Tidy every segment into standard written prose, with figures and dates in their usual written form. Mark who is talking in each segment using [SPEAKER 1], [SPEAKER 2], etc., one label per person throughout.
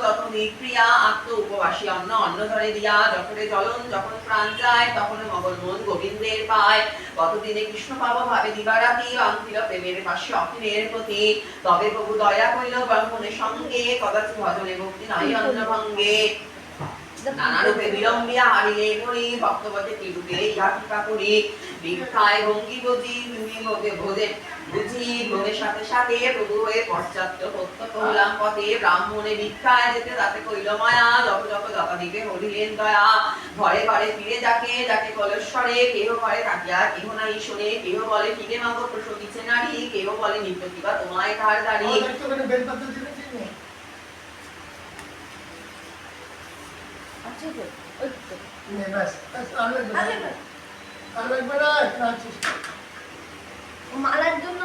[SPEAKER 1] ততদিক প্রিয়া আত্ম উপবাসী অন্ন অন্ন ধরে দিয়া যখনে জ্বলন যখন প্রাণ যায় তখন মগল মন গোবিন্দের পায় কতদিনে কৃষ্ণ পাব ভাবে দিবারাতি অন্তিল প্রেমের পাশে অখিলের প্রতি তবে প্রভু দয়া করিল ব্রাহ্মণের সঙ্গে কদাচিৎ ভজনে ভক্তি নাই অন্ন ভঙ্গে নানা রূপে বিলম্বিয়া হারিলে করি ভক্তবতে কি রূপে ইহা টিকা করি ভিক্ষায় ভঙ্গি বুঝি তুমি ভোজে বুঝি ভোগের সাথে সাথে প্রভু হয়ে পশ্চাত্য প্রত্যক্ষ হলাম পথে ব্রাহ্মণে ভিক্ষায় যেতে তাতে কইল মায়া যত যত যথা দিবে হরিলেন দয়া ঘরে ঘরে ফিরে যাকে যাকে কলস্বরে কেহ ঘরে থাকিয়া কেহ নাই শোনে কেহ বলে ফিরে মাগো প্রসবিছে নারী কেহ বলে নিত্য কিবা তোমায় কার দাঁড়ি
[SPEAKER 2] মালার জন্য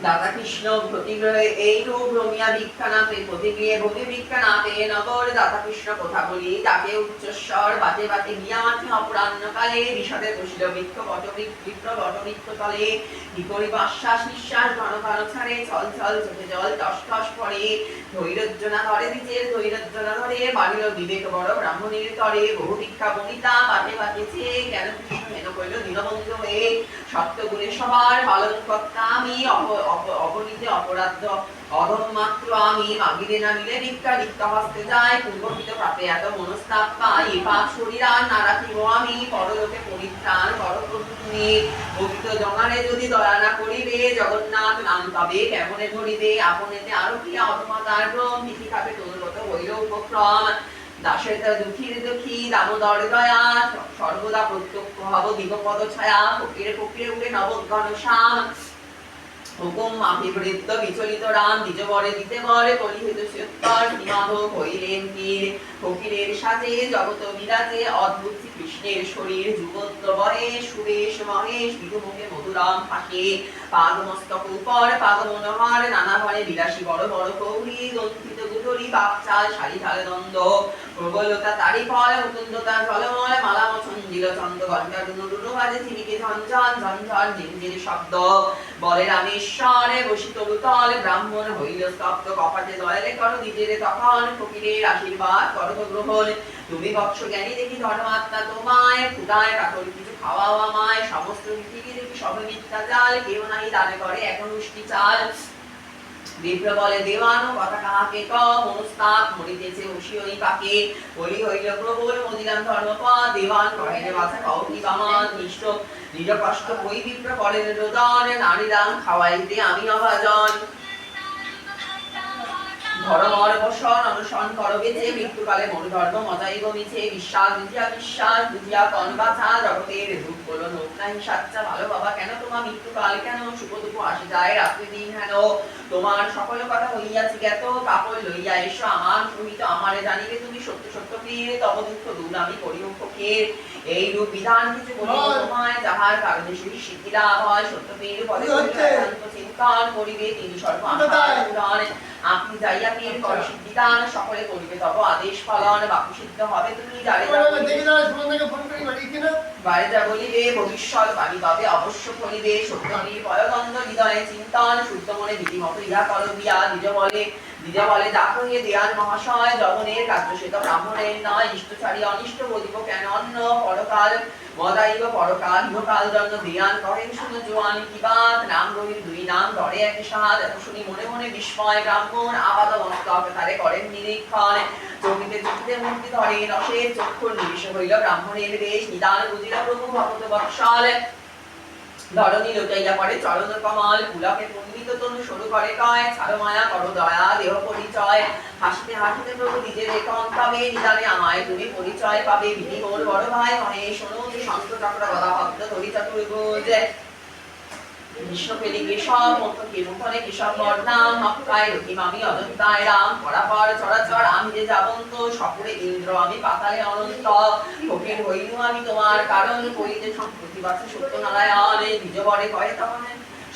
[SPEAKER 1] দাদা কৃষ্ণ প্রতিগ্রহে এই রূপ রমিয়া ভিক্ষা নাপে প্রতিগৃহে ভূমি ভিক্ষা নাপে নগর দাদা কৃষ্ণ কথা বলি তাকে উচ্চস্বর বাতে বাতে গিয়া মাঠে অপরাহ্নকালে বিষাদে বসিল বৃক্ষ বটবৃক্ষ তলে কি করিব আশ্বাস নিঃশ্বাস ঘন ঘন ছাড়ে ছল ছল চোখে জল টস টস পড়ে ধৈর্যনা ধরে দিচের ধৈর্যনা ধরে বাড়িল বিবেক বড় ব্রাহ্মণের তরে বহু ভিক্ষা বনিতা বাতে বাতেছে কেন কৃষ্ণ হেন কইল দীনবন্ধু হয়ে সত্যগুণে সবার পালন কর্তা আমি অবনীতে অপরাধ অধম মাত্র আমি মাগিলে না মিলে ভিক্ষা রিক্ত হস্তে যায় পূর্বকৃত পাপে এত মনস্তাপ পাই পাপ শরীর আর না রাখিব আমি পরলোকে পরিত্রাণ করো প্রভু তুমি পবিত্র জঙারে যদি দয়া না করিবে জগন্নাথ নাম পাবে কেমনে ধরিবে আপনেতে আরো কি অধমতার ভ্রম তিথি খাবে তোরগত হইল উপক্রম দাসের দুঃখী দামোদর দয়া সর্বদা প্রত্যক্ষ হব দিগপদ ছায়া ফকিরে ফকিরে উঠে নবঘন শ্যাম হুকুম অভিবৃত্ত বিচলিত রাম দ্বিজ বরে দিতে বরে কলিহিত সত্তর মাধব হইলেন তীর ফকিরের সাথে জগত বিরাজে অদ্ভুত কৃষ্ণের শরীর যুগত্র বরে সুরেশ মহেশ বিধুমুখে মধুরাম হাসে পাদ মস্তক উপর পাদ মনোহর নানা ভরে বিলাসী বড় বড় কৌরি গ্রন্থিত গুধরি বাপচাল শাড়ি ঢালে দ্বন্দ্ব প্রবলতা তারি ফল মুকুন্দতা জলময় মালা মছন্দিল চন্দ ঘণ্টা ডুনু বাজে ঝিমিকে ঝনঝন ঝনঝন ঝিনঝির শব্দ বলে রামেশ্বরে বসি তরুতল ব্রাহ্মণ হইল স্তব্ধ কপাটে দয়ালে করো দিজেরে তখন ফকিরের আশীর্বাদ করো গ্রহণ তুমি বৎস জ্ঞানী দেখি ধর্মাত্মা তোমায় ফুটায় কাকর কিছু খাওয়াও আমায় সমস্ত পৃথিবী দেখি সবে মিথ্যা জাল কেউ নাই দানে করে এখন উষ্টি চাল বিপ্র বলে দেওয়ানো কথা কাহাকে ক মনস্তাপ মরিতেছে হুশি ওই পাকে বলি হইল প্রবল মদিরাম ধর্মপদ দেওয়ান কহেন বাছা কও কি বামান নিষ্ঠ নিজ কষ্ট কই বিপ্র করেন রোদন নারীরাম খাওয়াইতে আমি অভাজন ধর্মর বসন অনুসরণ করো বেঁচে মৃত্যুকালে মন ধর্ম মজাইব মিছে বিশ্বাস বুঝিয়া কন বাছা জগতের রূপ বলো নোক নাই সাচ্চা ভালো বাবা কেন তোমার মৃত্যুকাল কেন সুখ দুঃখ আসে যায় রাত্রি দিন হেন তোমার সকল কথা হইয়াছি জ্ঞাত কাপড় লইয়া এসো আমার সহিত আমারে জানিবে তুমি সত্য সত্য প্রিয় তব দুঃখ দূর আমি করিও ফকির এই রূপ বিধান কিছু বলিব তোমায় যাহার কারণে সেই সিদ্ধি লাভ হয় সত্য প্রিয় পদে চিন্তন করিবে তিনি সর্ব আশা আপনি যাইয়া পীর কর সিদ্ধিদান সকলে করিবে তব আদেশ পালন বাপু সিদ্ধ হবে তুমি বাড়ি যা বলিবে ভবিষ্যৎ বাণী পাবে অবশ্য করিবে সত্যমী পরগন্ধ হৃদয়ে চিন্তন শুদ্ধ মনে বিধিমত ইহা করবিয়া দ্বিজ বলে ডাক হয়ে দেয়ান মহাশয় জগনের কার্য সেত ব্রাহ্মণের নয় ইষ্ট ছাড়ি অনিষ্ট বলিব কেন অন্য পরকাল মদাইব পরকাল ইহকাল জন্ম দেয়ান করেন শুধু জোয়ান কিবাত নাম রবির দুই নাম ধরে এক সাদ এত শুনি মনে মনে বিস্ময় ব্রাহ্মণ আপাদ মস্তক তারে করেন নিরীক্ষণ চকিতে চকিতে মূর্তি ধরে রসের চক্ষুর নিবিষ হইল ব্রাহ্মণের বেশ নিদান বুঝিল প্রভু ভগত বৎসল ধরণী লোটাইয়া পড়ে চরণ কমল পুলকে পুণ্ডিত তনু শুরু করে কয় ছাড়ো মায়া করো দয়া দেহ পরিচয় হাসিতে হাসিতে প্রভু নিজের একান্তবে নিদানে আমায় তুমি পরিচয় পাবে বিধি মোর বড় ভাই মহে শোনো যে শঙ্খ চক্র গদা ভক্ত ধরি চতুর্ভুজ বিশ্বপেলি কেশব মধ্যকে মুখনে কেশব বর্ণাম হক্কায় রহিম আমি অজন্তায় রাম পরাপর চরাচর আমি যে যাবন্ত সকলে ইন্দ্র আমি পাতালে অনন্ত ফকির হইলু আমি তোমার কারণ করিতে সম্প্রতি বাছে সত্যনারায়ণ নিজ বরে কয়ে তখন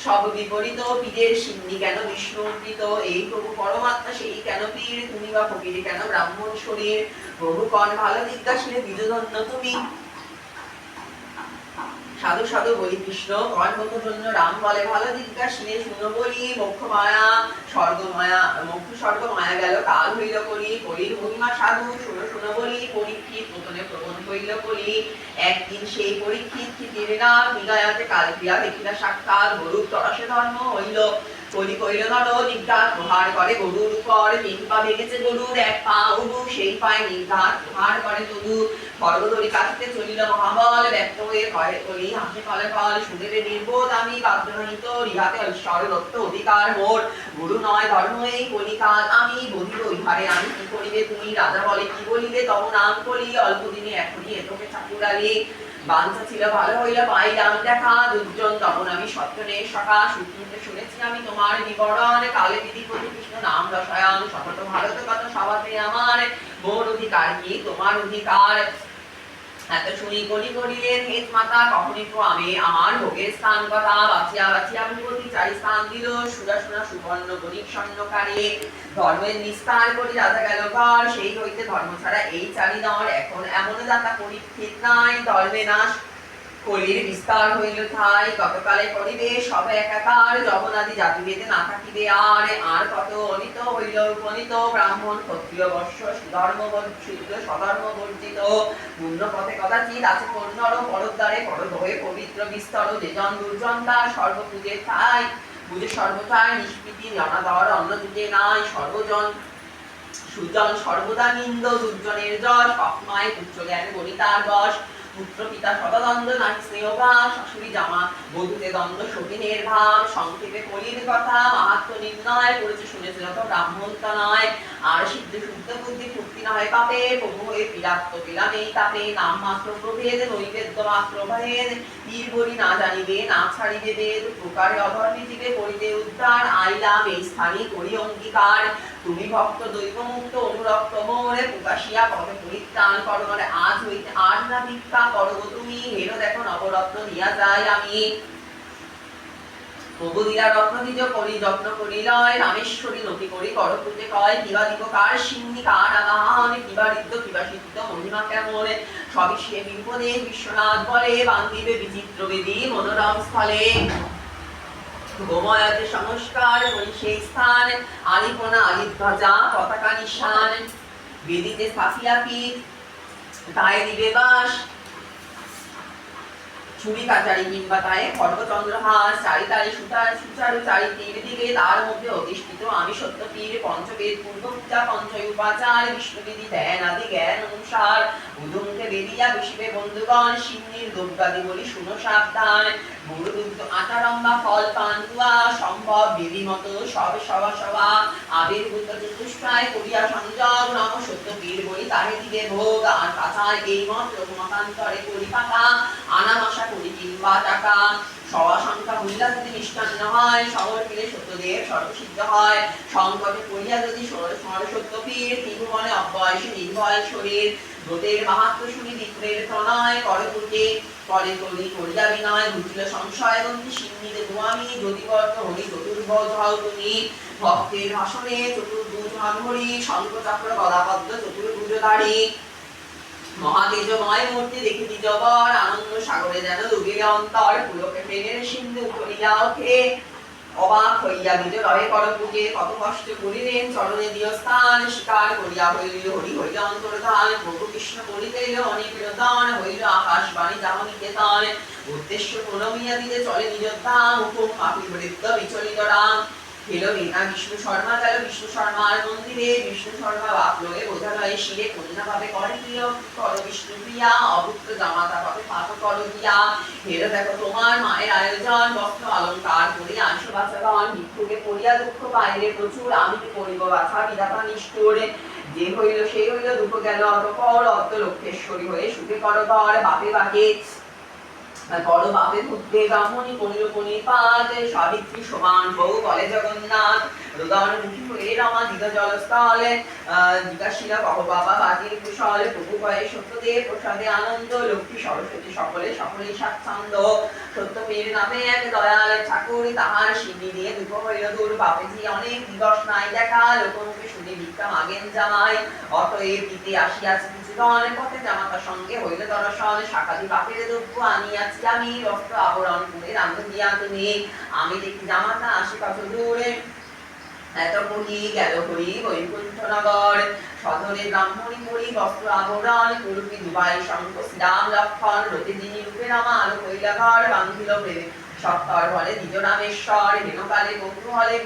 [SPEAKER 1] সব বিপরীত পীরের সিন্ধি কেন বিষ্ণুকৃত এই প্রভু পরমাত্মা সেই কেন পীর তুমি বা ফকিরে কেন ব্রাহ্মণ শরীর প্রভু কন ভালো জিজ্ঞাসিলে দ্বিজধন্য তুমি সাধু সাধু বলি কৃষ্ণ কর্মত জন্য রাম বলে ভালো জিজ্ঞাসিনে শুনো বলি মোক্ষ মায়া স্বর্গ মায়া মোক্ষ স্বর্গ মায়া গেল কাল হইল কলি কলির মহিমা সাধু শুনো শুনো বলি পরীক্ষিত পতনে প্রবণ হইল কলি একদিন সেই পরীক্ষিত ক্ষিতির নাম বিগায়াতে কাল ক্রিয়া দেখিলা সাক্ষাৎ গরুর তরসে ধর্ম হইল কলি কইল নর নির্ঘাত প্রহার করে গরুর উপর তিন পা ভেঙেছে গরুর এক পা উড়ু সেই পায়ে নির্ঘাত প্রহার করে তদু খড়গদড়ি কাটিতে চলিল মহাবল ব্যক্ত হয়ে ভয়ে কলি হাসে ফলে ফল সুদেবে নির্বোধ আমি বাদ্যহিত রিহাতে ঈশ্বর দত্ত অধিকার মোর গুরু নয় ধর্ম এই কলিকাল আমি বলিব ইহারে আমি কি করিবে তুমি রাজা বলে কি বলিবে তব নাম কলি অল্প দিনে এখনই এতকে ঠাকুরালি বাঞ্ছা ছিল ভালো হইল পাইলাম দেখা দুর্জন তখন আমি সত্যনে সখা শুনতে শুনেছি আমি তোমার বিবরণ কালে বিধি প্রতি কৃষ্ণ নাম রসায়ন শপথ ভারত কত সভাতে আমার মোর অধিকার কি তোমার অধিকার এত শুনি কলি করিলেন হেত মাতা কখনই তো আমি আমার ভোগের স্থান কথা বাঁচিয়া বাঁচিয়া ভূপতি চারি স্থান দিল সুরা সুরা সুবর্ণ গরিব স্বর্ণকারে ধর্মের নিস্তার করি রাজা গেল ঘর সেই হইতে ধর্ম ছাড়া এই চারি দর এখন এমন দাতা পরীক্ষিত নাই ধর্মে নাশ কলির বিস্তার হইল ঠাই কতকালে করিবে সব একাকার জগনাদি জাতিভেদে না থাকিবে আর কত অনিত হইল উপনীত ব্রাহ্মণ ক্ষত্রিয় বর্ষ ধর্ম শুদ্ধ স্বধর্ম বর্জিত পূর্ণ পথে কদাচিৎ আছে পূর্ণর পরদ্বারে পরদ হয়ে পবিত্র বিস্তর যেজন দুর্জন তার সর্বপূজে ঠাই পূজে সর্বথায় নিষ্কৃতি অনাদর অন্ন যুগে নাই সর্বজন সুজন সর্বদা নিন্দ দুর্জনের যশ পাপমায় তুচ্ছ জ্ঞান গণিতার বশ পুত্র পিতা শতদ্বন্দ্ব নাহি স্নেহভাব শাশুড়ি জামা বধূতে দ্বন্দ্ব সতীনের ভাব সংক্ষেপে কলির কথা মাহাত্ম নির্ণয় করেছে শুনেছে যত ব্রাহ্মণ নয় আর সিদ্ধ শুদ্ধ বুদ্ধি ফুর্তি না হয় পাপে প্রভু হয়ে পিরাত্ম পিলাম এই তাপে নাম মাত্র প্রভেদ নৈবেদ্য মাত্র ভেদ পীর বলি না জানিবে না ছাড়িবে বেদ প্রকারে অধর্মী জীবে করিতে উদ্ধার আইলাম এই স্থানে করি অঙ্গীকার তুমি ভক্ত দৈব মুক্ত অনুরক্ত মোরে প্রকাশিয়া পথে পরিত্রাণ করো মানে আজ হইতে আর না ভিক্ষা করো তুমি হেরো দেখো নবরত্ন দিয়া যায় আমি প্রভু দিয়া রত্ন দ্বিজ করি যত্ন করি লয় রামেশ্বরী নতি করি কর পূজে কয় কিবা দিব কার সিন্নি কার আগান কিবা ঋদ্ধ কিবা সিদ্ধ মহিমা কেমন সবই সে বিপদে বিশ্বনাথ বলে বান্দিবে বিচিত্র বেদী মনোরম স্থলে গোময়াতে সংস্কার করি সেই স্থান আলিপনা আলিধ্বজা পতাকা নিশান বেদিতে স্থাপিয়া পীঠ তাই দিবে বাস ছুরি কাচারি কিংবা তায়ে খড়গচন্দ্রহাস চারিতারে সুতার সুচারু চারি তীর দিকে তার মধ্যে অধিষ্ঠিত আমি সত্য পীর পঞ্চবেদ পূর্ব পূজা পঞ্চয় উপাচার বিষ্ণুবিধি ধ্যান আদি জ্ঞান অনুসার উদুমকে বেরিয়া বসিবে বন্ধুগণ সিন্নির দুর্গাদি বলি শুনো সাবধান গুরু দুগ্ধ আটারম্বা ফল পান্তুয়া সম্ভব বিধি মতো সব সভা সভা আবির্ভূত চতুষ্টায় করিয়া সংযোগ নম সত্য পীর বলি তাহে দিবে ভোগ আর কাছায় এই মত মতান্তরে করি পাকা আনামশা করি কিংবা টাকা সভা সংখ্যা মহিলা যদি মিষ্টান্ন হয় শহর মিলে সত্যদেব সর্বসিদ্ধ হয় সংকটে পড়িয়া যদি সত্য পীর ত্রিভুবনে অব্যয়সী নির্ভয় শরীর ব্রতের মাহাত্ম শুনি বিপ্রের প্রণয় করে পূজে করে করি করিয়া বিনয় বুঝিল সংশয় বন্ধু সিন্নি দেবো আমি যদি বর্ত হরি চতুর্ভুজ হও তুমি ভক্তের ভাষণে চতুর্ভুজ হন হরি শঙ্খচক্র গদাপদ্ম চতুর্ভুজধারী মহাতেজময় মূর্তি দেখে দ্বিজবর আনন্দ সাগরে যেন ডুবে অন্তর পুলকে প্রেমের সিন্ধু করিয়া ওঠে অবাক হইয়া নিজ রহে কর পূজে কত কষ্ট করিলেন চরণে দিয় স্থান স্বীকার করিয়া হইল হরি হইল অন্তর্ধান প্রভু কৃষ্ণ করিতে অনেক রতন হইল আকাশবাণী যাহ নিকেতন উদ্দেশ্য প্রণমিয়া দিতে চলে নিজ ধাম হুকুম মাফি বৃত্ত বিচলিত রাম হেলো রীনা বিষ্ণু শর্মা গেল বিষ্ণু শর্মার মন্দিরে বিষ্ণু শর্মা বাপলোয়ে বোঝালয়ে শিরে কন্যা ভাবে করে প্রিয় কর বিষ্ণু প্রিয়া অভুক্ত জামাতা ভাবে পাপ করো দিয়া হেলো দেখো তোমার মায়ের আয়োজন বস্ত্র অলঙ্কার করিয়া আনশো বাচ্চাগণ ভিক্ষুকে পড়িয়া দুঃখ পাইলে প্রচুর আমি কি করিব বাছা বিধাতা নিষ্ঠুরে যে হইল সেই হইল দুঃখ গেল অতপর অত লক্ষেশ্বরী হয়ে সুখে করো ঘর বাপে বাকে বড় বাপে পুত্রে ব্রাহ্মণী কনিল কনিপাত সাবিত্রী সমান বউ বলে জগন্নাথ রুদন মুখী হয়ে রমা দিগ জলস্থলে জিজ্ঞাসিলা কহ বাবা বাজির কুশল প্রভু কয়ে সত্যদেব প্রসাদে আনন্দ লক্ষ্মী সরস্বতী সকলে সকলেই স্বাচ্ছন্দ্য সত্যপীর নামে এক দয়াল ঠাকুর তাহার সিদ্ধি দিয়ে দুঃখ হইল দূর বাপেজি অনেক দিবস নাই দেখা লোকমুখে শুনে ভিক্ষা মাগেন জামাই অতএব দিতে আসিয়াছে কিছু দাসগণ পথে জামাতা সঙ্গে হইল দর্শন শাখাদি বাপের দ্রব্য আনিয়াছি আমি বস্ত্র আবরণ করে রান্ধনিয়া তুমি আমি দেখি জামাতা আসি কত দূরে এত কহি গেল হরি বৈকুণ্ঠ নগর সদরে ব্রাহ্মণী পরি বস্ত্র আবরণ কুরুপি দুবাই শঙ্খ শ্রীরাম লক্ষণ রতি যিনি রূপে রামা আলো কইলা ঘর বান্ধিল প্রেমে সত্তর বলে নিজ রামেশ্বর হেনকালে বন্ধু হলে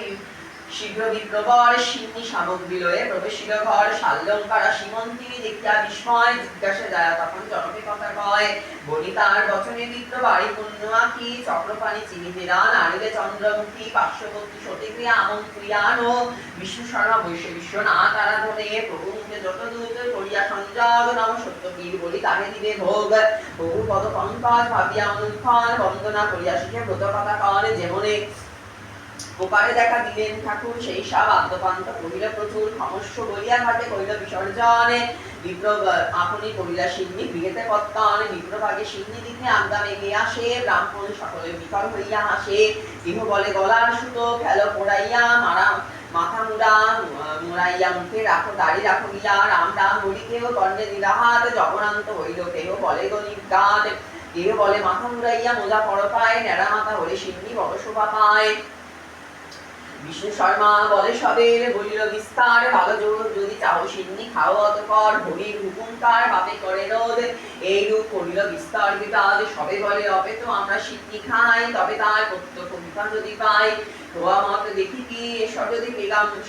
[SPEAKER 1] শীঘ্র বিপ্রবর সিন্নি সামগ্রী লয়ে প্রবেশিল ঘর শাল্যঙ্কারা সীমন্তিনী দেখিয়া বিস্ময় জিজ্ঞাসা যায় তখন জনকে কথা কয় বনিতার বচনে বিপ্র বাড়ি পুণ্য আঁকি চক্রপাণি চিনিতেরা নারিলে চন্দ্রমুখী পার্শ্ববর্তী সতীক্রিয়া আমন্ত্রিয়ান ও বিষ্ণু শর্মা বৈশ্য বিশ্বনাথ আরাধনে প্রভু মুখে যত দূত করিয়া সংযোগ নম সত্যবীর বলি তাহে দিবে ভোগ বহু পদ পঙ্কজ ভাবিয়া অনুক্ষণ বন্দনা করিয়া শিখে ব্রত কথা কন যেমনে ওপারে দেখা দিলেন ঠাকুর সেই সব আদ্যপান্ত কহিল প্রচুর ক্ষমস্য বলিয়া ঘাটে কহিল বিসর্জনে বিপ্র আপনি কহিলা সিন্নি গৃহেতে পত্তন বিপ্রভাগে সিন্নি দিতে আজ্ঞা মেঘে আসে ব্রাহ্মণ সকলে বিকল হইয়া হাসে কেহ বলে গলার সুতো ফেলো পোড়াইয়া মারা মাথা মুড়াইয়া মুখে রাখো দাড়ি রাখো গিয়া রাম রাম বলি কেহ কর্ণে নিরাহাত জগনান্ত হইল কেহ বলে গণিত কেহ বলে মাথা মুড়াইয়া মোজা পড় পায় নেড়া মাথা হলে সিন্নি বড় শোভা পায় বিষ্ণু শর্মা বলে সবের বলিল বিস্তার ভালো জোর যদি চাও সিন্নি খাও অতপর হরির হুকুমকার বাপে করে রোদ এইরূপ করিল বিস্তার বিবাদ সবে বলে অবে তো আমরা সিন্নি খাই তবে তার প্রত্যক্ষ বিপাদ যদি পাই তোয়া মত দেখি কি এসব যদি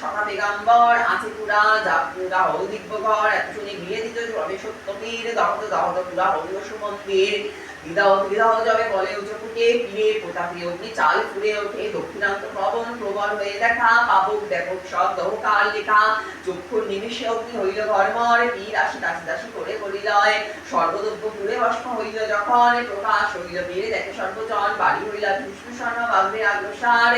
[SPEAKER 1] সখা পেগাম্বর আছে পুরা যা পুরা হৌ দিব্যঘর এত শুনে ঘিরে দিত রবে সত্যপীর দহত দহত পুরা হৌল সুমন্দির বিদাহ যাবে বলে উঁচুকুটে পীরে প্রতাপে অগ্নি চাল ফুরে ওঠে দক্ষিণান্ত পবন প্রবল হয়ে দেখা পাবক ব্যাপক সব দহকাল লেখা চক্ষুর নিমিষে অগ্নি হইল ঘরমর পীর আসি দাসি দাসি করে করিলয় সর্বদ্রব্য পুরে ভস্ম হইল যখন প্রকাশ হইল বীরে দেখে সর্বজন বাড়ি হইলা বিষ্ণু শর্মা বাগ্রে আগ্রসার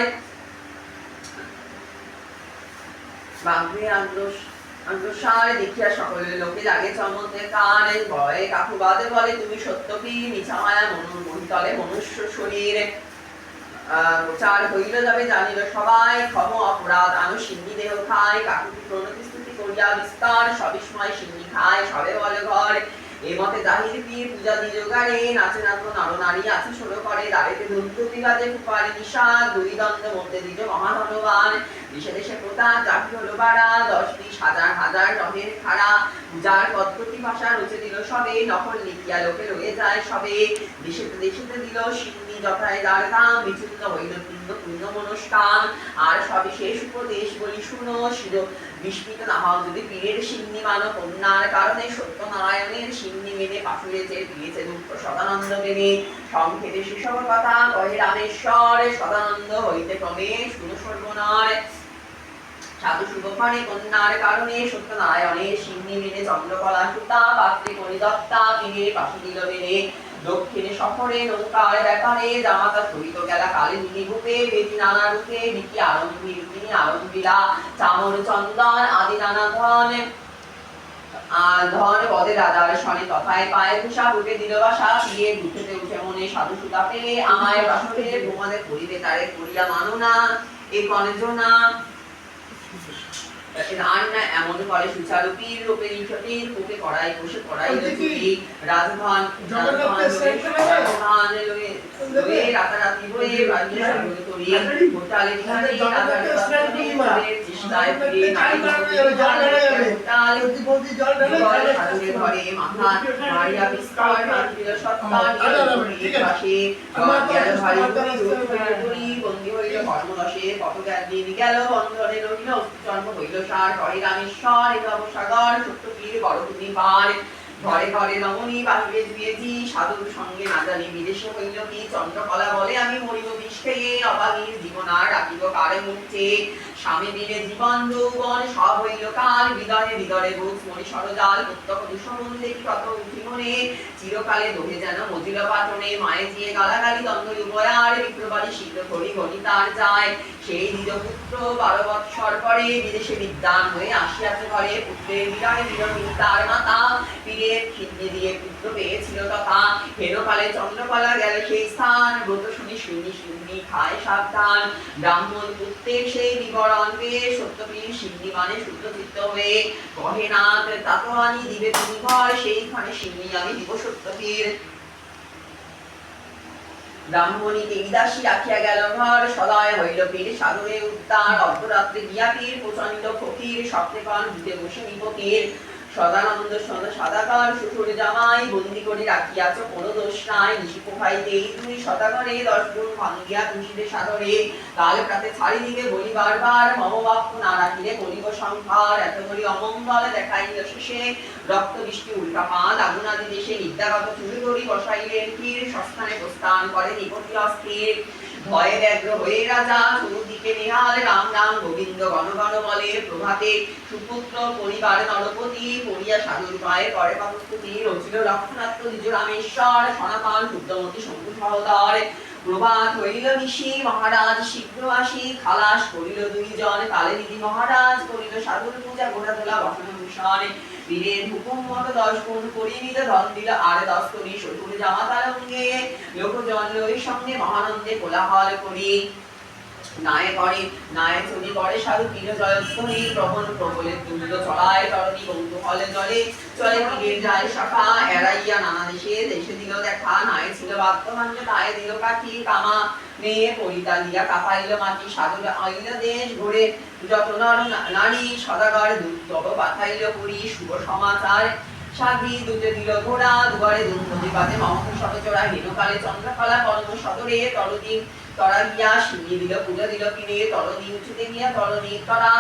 [SPEAKER 1] আগ্রসার দেখিয়া সকলের লোকে লাগে চমৎকার ভয়ে কাকুবাদে বলে তুমি সত্যপীর মিছা মায়া মহিতলে মনুষ্য শরীর প্রচার হইল যাবে জানিল সবাই ক্ষম অপরাধ আনো সিন্নি দেহ খায় কাকুটি প্রণতি স্তুতি করিয়া বিস্তার সবিস্ময় সিন্নি খায় সবে বলে ঘর এমতে জাহির পীর পূজা দিজোগারে নাচে নাচো নরনারী আছে ষোলো করে দাঁড়িতে ধূমধূতি বাজে ফুপারি নিষাদ দুই দ্বন্দ্ব মধ্যে দ্বিজ মহাধনবান দেশে দেশে প্রতাপ জাতি হলো বাড়া 10-20 হাজার হাজার রহের খাড়া পূজার পদ্ধতি ভাষা রচে দিল সবে নকল লিখিয়া লোকে রয়ে যায় সবে দেশেতে দেশেতে দিল সিন্নি যথায় যার কাম বিচ্ছিন্ন হইল পূর্ণ মনস্কাম আর সবে শেষ উপদেশ বলি শুনো শির বিস্মিত না হও যদি পীরের সিন্নি মানো কন্যার কারণে সত্যনারায়ণের সিন্নি মেনে পাশুরে চেয়ে দিয়েছে দুঃখ সদানন্দ মেনে সংক্ষেপে সেসব কথা কহে রামেশ্বর সদানন্দ হইতে ক্রমে শুনো সর্বনার সাধু শুভক্ষণে কন্যার কারণে সত্যনারায়ণের সিন্নি মেনে চন্দ্রকলা সুতা পাত্রে মণিদত্তা পীরের পাশে দিল মেনে দক্ষিণে সফরে নৌকার ব্যাপারে জামাতা সহিত গেলা কালে যিনি রূপে বেদি নানা রূপে বিকি আরম্ভী রূপিণী আরম্ভীরা চামর চন্দন আদি নানা ধন পদে রাজার সনে তথায় পায়ে ভূষা রূপে দিল বাসা পিয়ে দুঃখেতে উঠে মনে সাধু সুতা পেলে আমায় বাসরে বোমাদের করিবে তারে করিয়া মানো না এ কনজনা রান্না এমন করে সুচারুপীর রূপে নিষটির বুকে কড়াই বসে কড়াই রাজধান লয়ে রাতারাতি হয়ে রাজ্য সাগরে তরি হোটালে বিহারে চেষ্টায় ফিরে নারী সাধুরে ঘরে মাথা মারিয়া বিস্তার দিল সত্তার পাশে বন্দী হইল ধর্মদশে কত দিন গেল বন্ধনে রহিল জন্ম হইল সার করে রামেশ্বর ভবসাগর সত্যপীর বড় তুমি পার ঘরে ঘরে রমণী বাহিরে ধুয়েছি সাধুর সঙ্গে না জানি বিদেশে হইল কি চন্দ্রকলা বলে আমি মরিব বিষ খেয়ে অবাগীর জীবন আর রাখিব কারে মুখে স্বামী দিনে জীবন যৌবন সব হইল কাল হৃদয়ে হৃদয়ে বুঝ মরি সরজাল প্রত্যক্ষ দূষণ দেখি কত উঠি মনে চিরকালে দোহে যেন মজিল পাটনে মায়ে দিয়ে গালাগালি দ্বন্দ্ব উভয়ার বিপ্রবাদ ঘরে শীত ঘড়ি গণিতার যায়। সেই নিজ পুত্র 12 বৎসর পরে বিদেশে বিদ্বান হয়ে আসিয়াছে ঘরে। পুত্রের বিরহে বিরহিনী তার মাতা পীরের খিদনি দিয়ে পুত্র পেয়েছিল তথা। হেনকালে চন্দ্রকলা গেল সেই স্থান, ব্রত শুনি শুনি শুনি খায় সাবধান। ব্রাহ্মণ পুত্রের সেই বিবরণ পেয়ে সত্যপীর সিন্নি মানে শুদ্ধ চিত্ত হয়ে কহে নাথ তাতো আনি দিবে তুমি ঘর, সেইখানে সিন্নি আমি দিব সত্যপীর। ব্রাহ্মণী দেবীদাসী রাখিয়া গেল ঘর, সদয় হইল পীর সাধনে উদ্ধার। অর্ধরাত্রে গিয়া পীর প্রচণ্ড ফকির, স্বপ্নে পান ভূতে বসে নিপতির। সদানন্দ সদাকার শ্বশুর জামাই, বন্দি করে রাখিয়াছ কোনো দোষ নাই। নিশি পোহাইতেই দুই সদাগরে 10 গুণ ভাঙ্গিয়া তুষিরে সাদরে। কাল প্রাতে ছাড়ি দিবে বলি বারবার, মম বাক্য না রাখিলে বলিব সংহার। এত করি অমঙ্গল দেখাইল শেষে, রক্ত বৃষ্টি উল্কাপাত আগুনাদি দেশে। নিদ্রাগত চুরি করি বসাইলেন পীর, সস্থানে প্রস্থান করে নিকটি অস্থির। ভয়ে ব্যগ্র হয়ে রাজা চতুর্দিকে নিহাল, রাম রাম গোবিন্দ গণ গণ বলে। প্রভাতে সুপুত্র পরিবার নরপতি, পড়িয়া সাধুর পায়ে করে পাপস্তুতি। রচিল লক্ষণাত্ম দ্বিজ রামেশ্বর, সনাতন শুদ্ধমতি শম্ভু সহোদর। প্রভাত হইল নিশি মহারাজ শীঘ্র আসি, খালাস করিল দুইজন কালে দিদি মহারাজ। করিল সাধুর পূজা গোড়া তোলা বসানো ভূষণ। বীরের হুকুম মতো 10 গুণ পরিমিত ধন দিল আর 10 করি। শ্বশুর জামাতা লঙ্গে লোকজন লই সঙ্গে মহানন্দে কোলাহল করি। নায়ে করে নায়ে চলি করে সাধু পীর জয়ধ্বনি, প্রবণ প্রবলে তুল্য চড়ায় তরণী কৌতূহলে জলে। চলে পীরের যায় শাখা এড়াইয়া নানা দেশে, দেশে দিল দেখা। নায়ে ছিল বাদ্যমান্য তায়ে দিল কাঠি, কামা মেয়ে পরিতালিয়া কাঁপাইল মাটি। সাধুর আইল দেশ ঘুরে যত নর নারী, সদাগর দূত তব পাঠাইল পুরী। শুভ সমাচার সাধি দুতে দিল ঘোড়া, দুবারে দুর্গতিবাদে মমতা সহচরা। হেনকালে চন্দ্রকলা কর্ম সদরে, তরদিন তরা গিয়া সিন্নি দিল পূজা দিল পীরে। তরণী উঁচুতে গিয়া তরণীর তরা